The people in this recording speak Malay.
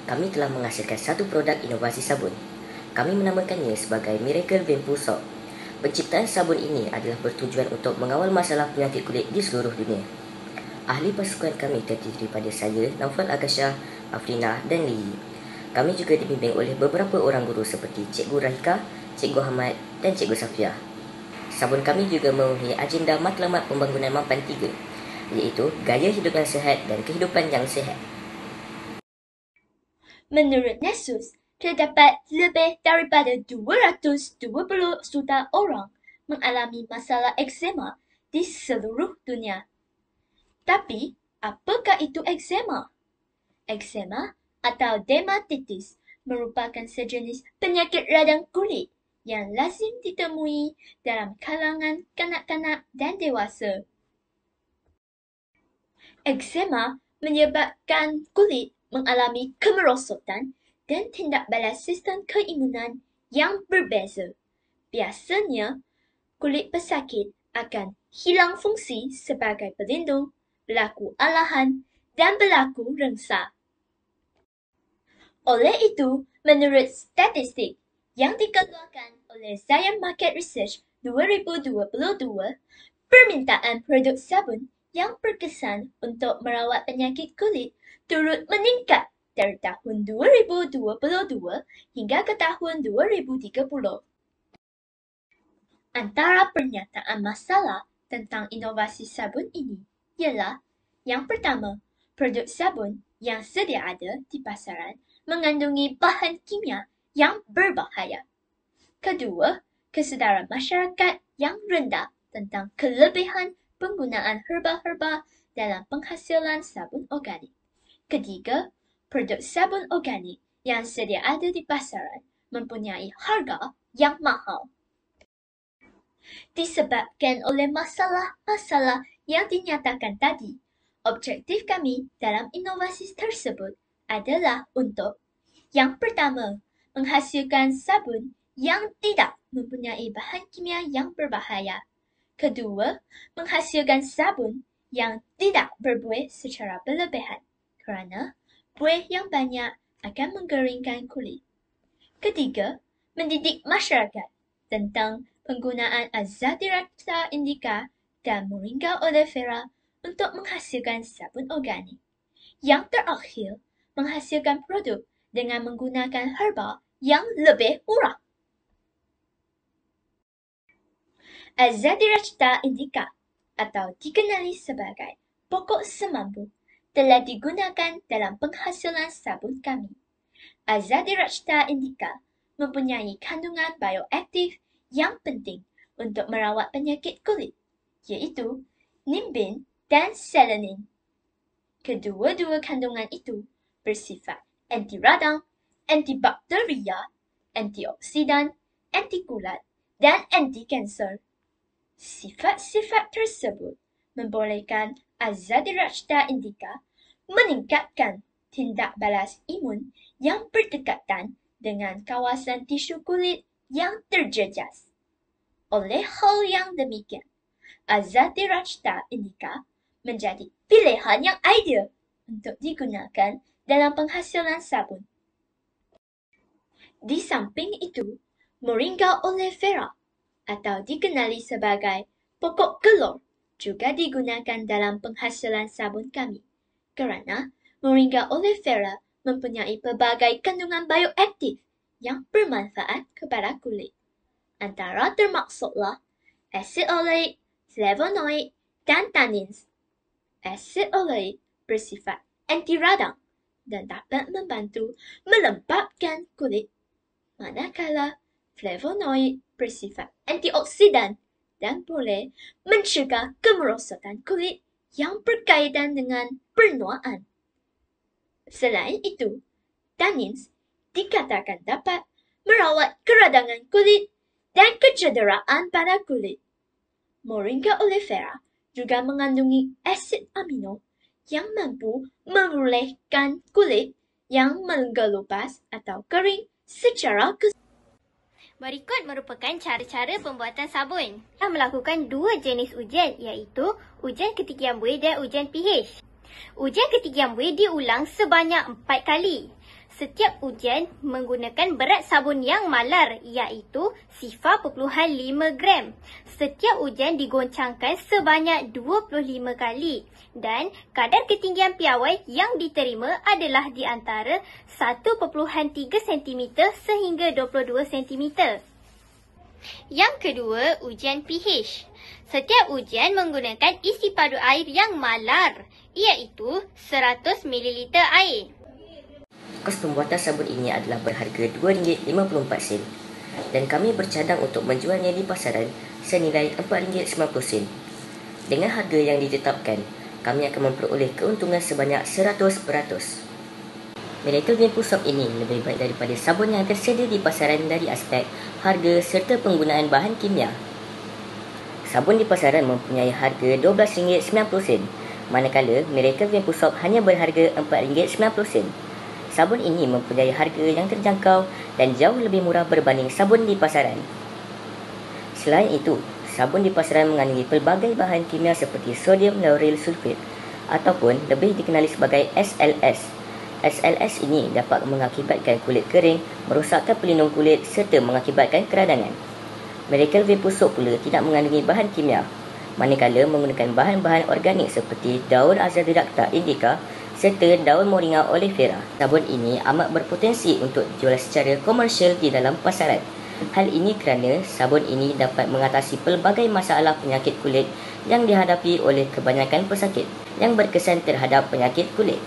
kami telah menghasilkan satu produk inovasi sabun. Kami menamakannya sebagai Miracle Bamboo Soap. Penciptaan sabun ini adalah bertujuan untuk mengawal masalah penyakit kulit di seluruh dunia. Ahli pasukan kami terdiri daripada saya, Naufal Agasha, Afrina dan Lee. Kami juga dibimbing oleh beberapa orang guru seperti Cikgu Rahika, Cikgu Hamad dan Cikgu Safia. Sabun kami juga memenuhi agenda matlamat pembangunan Mampan 3, iaitu gaya hidup yang sihat dan kehidupan yang sihat. Menurut Nasus, terdapat lebih daripada 220 juta orang mengalami masalah eksema di seluruh dunia. Tapi, apakah itu eksema? Eksema atau dermatitis merupakan sejenis penyakit radang kulit yang lazim ditemui dalam kalangan kanak-kanak dan dewasa. Eksema menyebabkan kulit mengalami kemerosotan dan tindak balas sistem keimunan yang berbeza. Biasanya, kulit pesakit akan hilang fungsi sebagai pelindung, berlaku alahan, dan berlaku rengsa. Oleh itu, menurut statistik yang dikeluarkan oleh Zion Market Research 2022, permintaan produk sabun yang berkesan untuk merawat penyakit kulit turut meningkat dari tahun 2022 hingga ke tahun 2030. Antara pernyataan masalah tentang inovasi sabun ini ialah yang pertama, produk sabun yang sedia ada di pasaran mengandungi bahan kimia yang berbahaya. Kedua, kesedaran masyarakat yang rendah tentang kelebihan penggunaan herba-herba dalam penghasilan sabun organik. Ketiga, produk sabun organik yang sedia ada di pasaran mempunyai harga yang mahal. Disebabkan oleh masalah-masalah yang dinyatakan tadi, objektif kami dalam inovasi tersebut adalah untuk yang pertama, menghasilkan sabun yang tidak mempunyai bahan kimia yang berbahaya. Kedua, menghasilkan sabun yang tidak berbuih secara berlebihan kerana buih yang banyak akan menggeringkan kulit. Ketiga, mendidik masyarakat tentang penggunaan Azadirachta indica dan Moringa oleifera untuk menghasilkan sabun organik. Yang terakhir, menghasilkan produk dengan menggunakan herba yang lebih murah. Azadirachta indica atau dikenali sebagai pokok semampu telah digunakan dalam penghasilan sabun kami. Azadirachta indica mempunyai kandungan bioaktif yang penting untuk merawat penyakit kulit, iaitu nimbin dan selenin. Kedua-dua kandungan itu bersifat anti radang, antibakteria, antioksidan, anti kulat, dan anti kanser. Sifat-sifat tersebut membolehkan Azadirachta indica meningkatkan tindak balas imun yang berdekatan dengan kawasan tisu kulit yang terjejas. Oleh hal yang demikian, Azadirachta indica menjadi pilihan yang ideal untuk digunakan dalam penghasilan sabun. Di samping itu, Moringa oleifera atau dikenali sebagai pokok kelor juga digunakan dalam penghasilan sabun kami kerana Moringa oleifera mempunyai pelbagai kandungan bioaktif yang bermanfaat kepada kulit. Antara termaksudlah asid oleik, flavonoid, dan tannins. Asid oleik bersifat anti radang dan dapat membantu melembabkan kulit, manakala flavonoid bersifat antioksidan dan boleh mencegah kemerosotan kulit yang berkaitan dengan penuaan. Selain itu, tannins dikatakan dapat merawat keradangan kulit dan kecederaan pada kulit. Moringa oleifera juga mengandungi asid amino yang mampu memulihkan kulit yang menggelupas atau kering secara Berikut merupakan cara-cara pembuatan sabun. Kita melakukan dua jenis ujian iaitu ujian ketinggian buih dan ujian pH. Ujian ketinggian buih diulang sebanyak 4 kali. Setiap ujian menggunakan berat sabun yang malar iaitu 0.5 gram. Setiap ujian digoncangkan sebanyak 25 kali dan kadar ketinggian piawai yang diterima adalah di antara 1.3 cm sehingga 22 cm. Yang kedua, ujian pH. Setiap ujian menggunakan isi padu air yang malar iaitu 100 ml air. Kos pembuatan sabun ini adalah berharga RM2.54 dan kami bercadang untuk menjualnya di pasaran senilai RM4.90. Dengan harga yang ditetapkan, kami akan memperoleh keuntungan sebanyak 100%. Miracle Vapor Soap ini lebih baik daripada sabun yang tersedia di pasaran dari aspek harga serta penggunaan bahan kimia. Sabun di pasaran mempunyai harga RM12.90, manakala Miracle Vapor Soap hanya berharga RM4.90. Sabun ini mempunyai harga yang terjangkau dan jauh lebih murah berbanding sabun di pasaran. Selain itu, sabun di pasaran mengandungi pelbagai bahan kimia seperti sodium lauryl sulfate ataupun lebih dikenali sebagai SLS. SLS ini dapat mengakibatkan kulit kering, merosakkan pelindung kulit serta mengakibatkan keradangan. Miracle Vapor Soap pula tidak mengandungi bahan kimia, manakala menggunakan bahan-bahan organik seperti daun Azadirachta indica serta daun Moringa oleifera. Sabun ini amat berpotensi untuk dijual secara komersial di dalam pasaran. Hal ini kerana sabun ini dapat mengatasi pelbagai masalah penyakit kulit yang dihadapi oleh kebanyakan pesakit yang berkesan terhadap penyakit kulit.